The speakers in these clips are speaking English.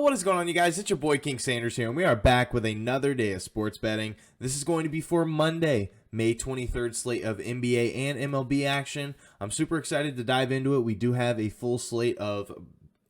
What is going on, you guys? It's your boy King Sanders here, and we are back with another day of sports betting. This is going to be for Monday, May 23rd slate of NBA and MLB action. I'm super excited to dive into it. We do have a full slate of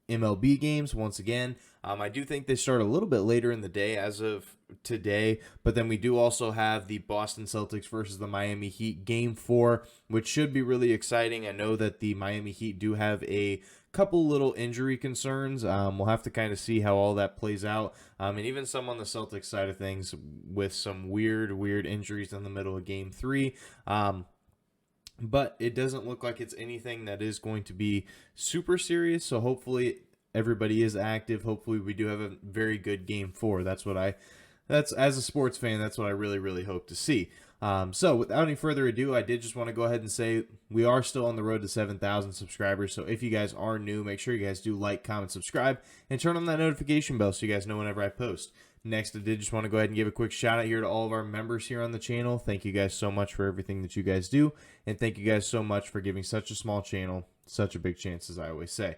MLB games once again. I do think they start a little bit later in the day as of today, but then we do also have the Boston Celtics versus the Miami Heat Game 4, which should be really exciting. I know that the Miami Heat do have a couple little injury concerns. We'll have to kind of see how all that plays out, and even some on the Celtics side of things with some weird injuries in the middle of Game 3. But it doesn't look like it's anything that is going to be super serious, so hopefully everybody is active. Hopefully we do have a very good Game 4. That's as a sports fan, that's what I really hope to see. So without any further ado, I did just want to go ahead and say we are still on the road to 7,000 subscribers. So if you guys are new, make sure you guys do like, comment, subscribe, and turn on that notification bell so you guys know whenever I post. Next, I did just want to go ahead and give a quick shout out here to all of our members here on the channel. Thank you guys so much for everything that you guys do. And thank you guys so much for giving such a small channel such a big chance, as I always say.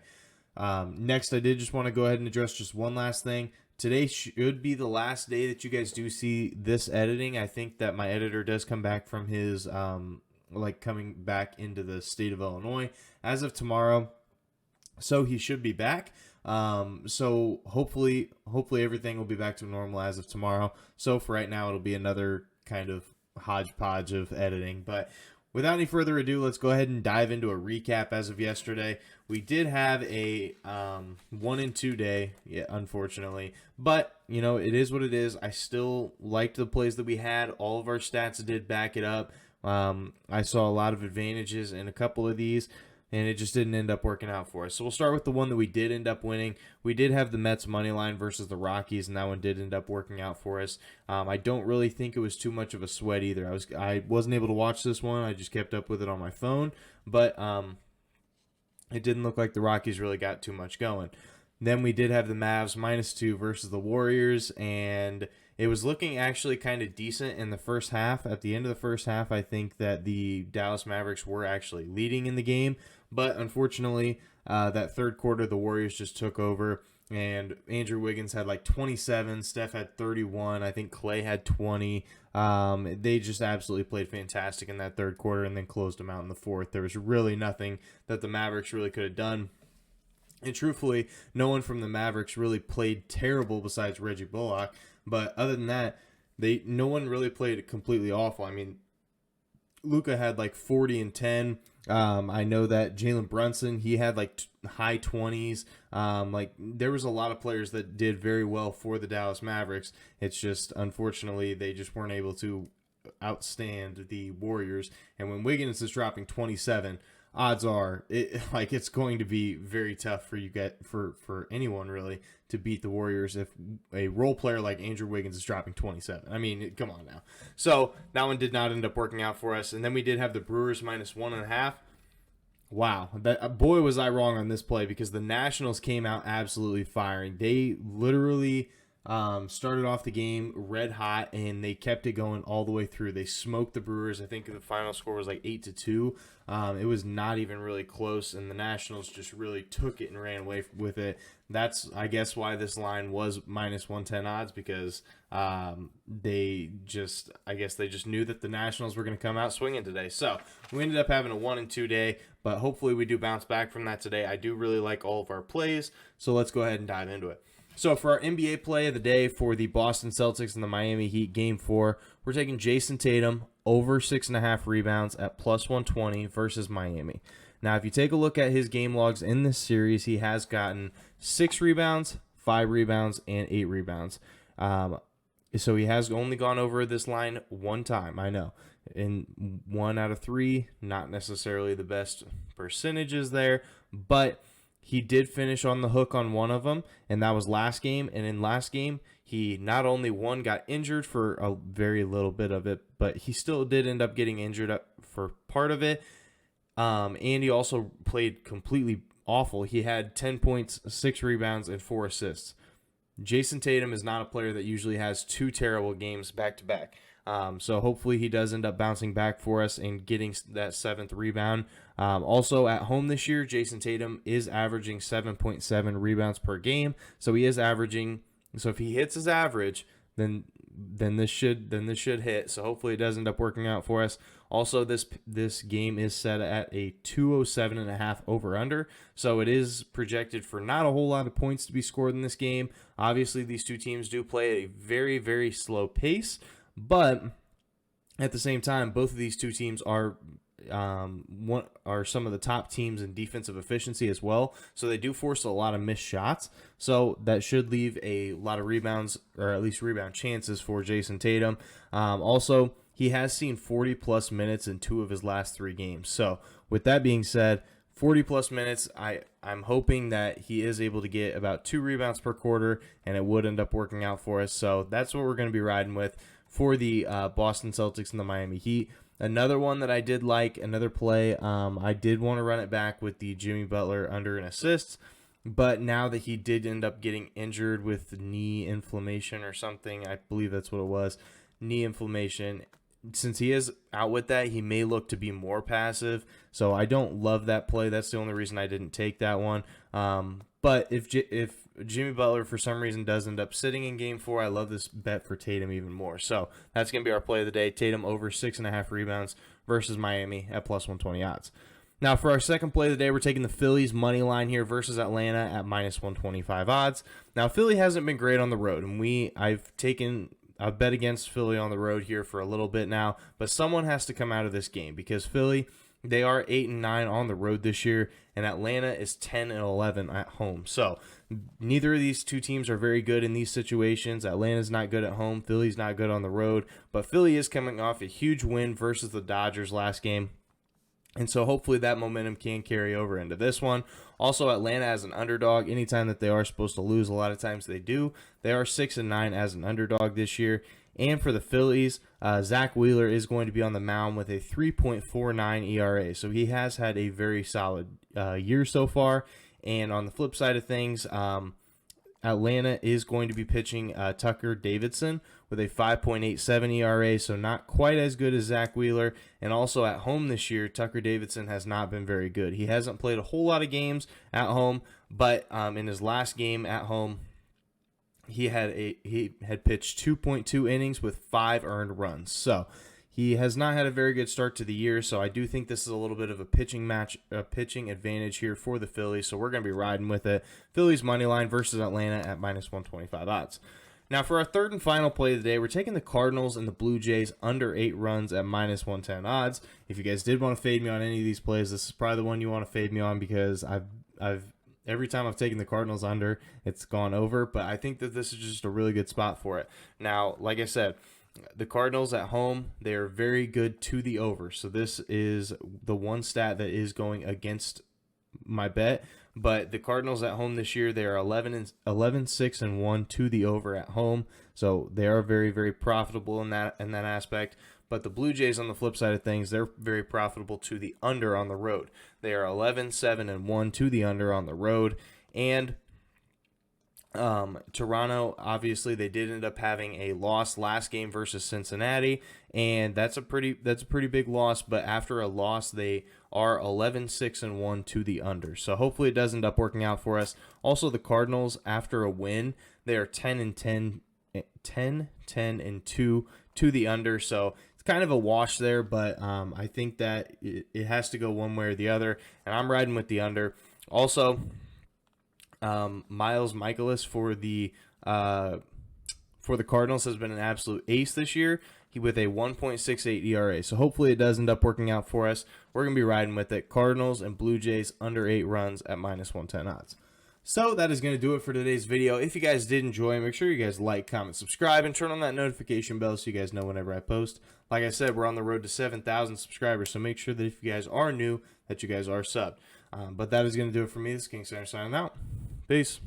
Next, I did just want to go ahead and address just one last thing. Today should be the last day that you guys do see this editing. I think that my editor does come back from his, coming back into the state of Illinois as of tomorrow. So he should be back. So hopefully everything will be back to normal as of tomorrow. So for right now, it'll be another kind of hodgepodge of editing. But without any further ado, let's go ahead and dive into a recap as of yesterday. We did have a 1-2 day, unfortunately. But, it is what it is. I still liked the plays that we had. All of our stats did back it up. I saw a lot of advantages in a couple of these, and it just didn't end up working out for us. So we'll start with the one that we did end up winning. We did have the Mets money line versus the Rockies, and that one did end up working out for us. I don't really think it was too much of a sweat either. I wasn't able to watch this one. I just kept up with it on my phone, but it didn't look like the Rockies really got too much going. Then we did have the Mavs -2 versus the Warriors, and it was looking actually kind of decent in the first half. At the end of the first half, I think that the Dallas Mavericks were actually leading in the game, but unfortunately, that third quarter, the Warriors just took over, and Andrew Wiggins had like 27, Steph had 31, I think Clay had 20. They just absolutely played fantastic in that third quarter and then closed them out in the fourth. There was really nothing that the Mavericks really could have done. And truthfully, no one from the Mavericks really played terrible besides Reggie Bullock. But other than that, no one really played completely awful. I mean, Luka had like 40 and 10. I know that Jalen Brunson, he had like high 20s. There was a lot of players that did very well for the Dallas Mavericks. It's just, unfortunately, they just weren't able to outstand the Warriors. And when Wiggins is dropping 27, odds are it's going to be very tough for you for anyone really to beat the Warriors if a role player like Andrew Wiggins is dropping 27. I mean, come on now. So that one did not end up working out for us. And then we did have the Brewers -1.5. Wow, boy was I wrong on this play, because the Nationals came out absolutely firing. They literally started off the game red hot, and they kept it going all the way through. They smoked the Brewers. I think the final score was like 8-2. It was not even really close, and the Nationals just really took it and ran away with it. That's, I guess, why this line was -110 odds, because they just knew that the Nationals were going to come out swinging today. So we ended up having a 1-2 day, but hopefully we do bounce back from that today. I do really like all of our plays, so let's go ahead and dive into it. So for our NBA play of the day for the Boston Celtics and the Miami Heat Game 4, we're taking Jason Tatum over 6.5 rebounds at +120 versus Miami. Now, if you take a look at his game logs in this series, he has gotten 6 rebounds, 5 rebounds, and 8 rebounds. So he has only gone over this line one time, I know. In 1 out of 3, not necessarily the best percentages there, but he did finish on the hook on one of them, and that was last game. And in last game, he not only got injured for a very little bit of it, but he still did end up getting injured for part of it. And he also played completely awful. He had 10 points, 6 rebounds, and 4 assists. Jason Tatum is not a player that usually has 2 terrible games back to back. So hopefully he does end up bouncing back for us and getting that 7th rebound. Also at home this year, Jason Tatum is averaging 7.7 rebounds per game. So he is averaging. So if he hits his average, then this should hit. So hopefully it does end up working out for us. Also, this game is set at a 207.5 over under. So it is projected for not a whole lot of points to be scored in this game. Obviously, these two teams do play at a very, very slow pace, but at the same time, both of these two teams are some of the top teams in defensive efficiency as well. So they do force a lot of missed shots. So that should leave a lot of rebounds, or at least rebound chances for Jason Tatum. Also, he has seen 40-plus minutes in 2 of his last 3 games. So with that being said, 40-plus minutes, I'm hoping that he is able to get about 2 rebounds per quarter, and it would end up working out for us. So that's what we're going to be riding with for the Boston Celtics and the Miami Heat. Another one that I did like, another play, I did want to run it back with the Jimmy Butler under and assists, but now that he did end up getting injured with knee inflammation or something, I believe that's what it was, knee inflammation, since he is out with that, he may look to be more passive, so I don't love that play. That's the only reason I didn't take that one. But if Jimmy Butler for some reason does end up sitting in Game 4, I love this bet for Tatum even more. So that's going to be our play of the day. Tatum over 6.5 rebounds versus Miami at plus 120 odds. Now for our second play of the day, we're taking the Phillies money line here versus Atlanta at minus 125 odds. Now Philly hasn't been great on the road, and I've bet against Philly on the road here for a little bit now, but someone has to come out of this game because Philly, they are 8-9 on the road this year, and Atlanta is 10-11 at home. So neither of these two teams are very good in these situations. Atlanta's not good at home. Philly's not good on the road, but Philly is coming off a huge win versus the Dodgers last game. And so hopefully that momentum can carry over into this one. Also, Atlanta as an underdog, anytime that they are supposed to lose, a lot of times they do. They are 6-9 as an underdog this year. And for the Phillies, Zach Wheeler is going to be on the mound with a 3.49 ERA. So he has had a very solid year so far. And on the flip side of things, Atlanta is going to be pitching Tucker Davidson with a 5.87 ERA, so not quite as good as Zach Wheeler. And also at home this year, Tucker Davidson has not been very good. He hasn't played a whole lot of games at home, but in his last game at home, he had pitched 2.2 innings with 5 earned runs. So he has not had a very good start to the year, so I do think this is a little bit of a pitching advantage here for the Phillies, so we're going to be riding with it. Phillies money line versus Atlanta at minus 125 odds. Now for our third and final play of the day, we're taking the Cardinals and the Blue Jays under 8 runs at minus 110 odds. If you guys did want to fade me on any of these plays, this is probably the one you want to fade me on because every time I've taken the Cardinals under, it's gone over, but I think that this is just a really good spot for it. Now, like I said, the Cardinals at home, they are very good to the over. So this is the one stat that is going against my bet. But the Cardinals at home this year, they are 11-6-1 to the over at home. So they are very, very profitable in that aspect. But the Blue Jays on the flip side of things, they're very profitable to the under on the road. They are 11-7-1 to the under on the road. And Toronto, obviously, they did end up having a loss last game versus Cincinnati, and that's a pretty big loss. But after a loss, they are 11-6-1 to the under. So hopefully it does end up working out for us. Also, the Cardinals, after a win, they are 10-10-2 to the under. So it's kind of a wash there, but I think that it has to go one way or the other, and I'm riding with the under. Also, Miles Michaelis for the Cardinals has been an absolute ace this year. He with a 1.68 ERA. So hopefully it does end up working out for us. We're going to be riding with it. Cardinals and Blue Jays under 8 runs at minus 110 odds. So that is going to do it for today's video. If you guys did enjoy, make sure you guys like, comment, subscribe, and turn on that notification bell so you guys know whenever I post. Like I said, we're on the road to 7,000 subscribers, so make sure that if you guys are new, that you guys are subbed. But that is going to do it for me. This is King Center signing out. Peace.